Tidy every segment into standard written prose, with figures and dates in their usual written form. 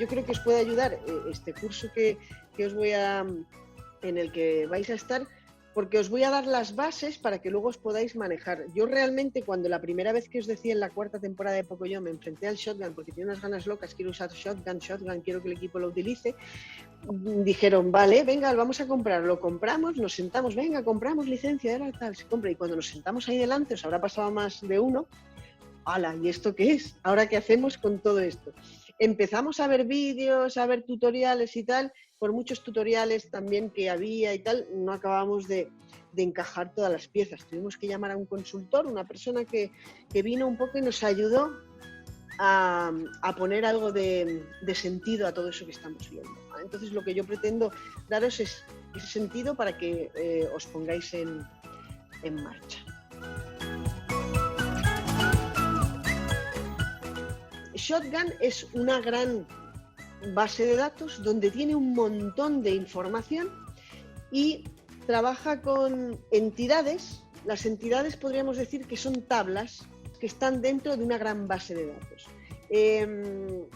yo creo que os puede ayudar este curso que os voy a, en el que vais a estar, porque os voy a dar las bases para que luego os podáis manejar. Yo realmente, cuando la primera vez que os decía en la 4ª temporada de Pocoyo me enfrenté al shotgun porque tenía unas ganas locas, quiero usar shotgun, quiero que el equipo lo utilice, dijeron, vale, venga, vamos a comprar, lo compramos, nos sentamos, venga, compramos licencia, era tal, se compra, y cuando nos sentamos ahí delante, os habrá pasado más de uno, ¡hala! ¿Y esto qué es? ¿Ahora qué hacemos con todo esto? Empezamos a ver vídeos, a ver tutoriales y tal. Por muchos tutoriales también que había y tal, no acabamos de encajar todas las piezas. Tuvimos que llamar a un consultor, una persona que vino un poco y nos ayudó a poner algo de sentido a todo eso que estamos viendo. Entonces, lo que yo pretendo daros es ese sentido para que os pongáis en marcha. Shotgun es una gran base de datos donde tiene un montón de información y trabaja con entidades. Las entidades podríamos decir que son tablas que están dentro de una gran base de datos.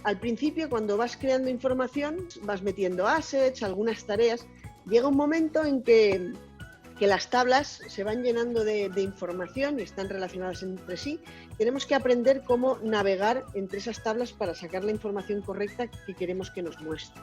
Al principio, cuando vas creando información, vas metiendo assets, algunas tareas, llega un momento en que las tablas se van llenando de información y están relacionadas entre sí. Tenemos que aprender cómo navegar entre esas tablas para sacar la información correcta que queremos que nos muestre.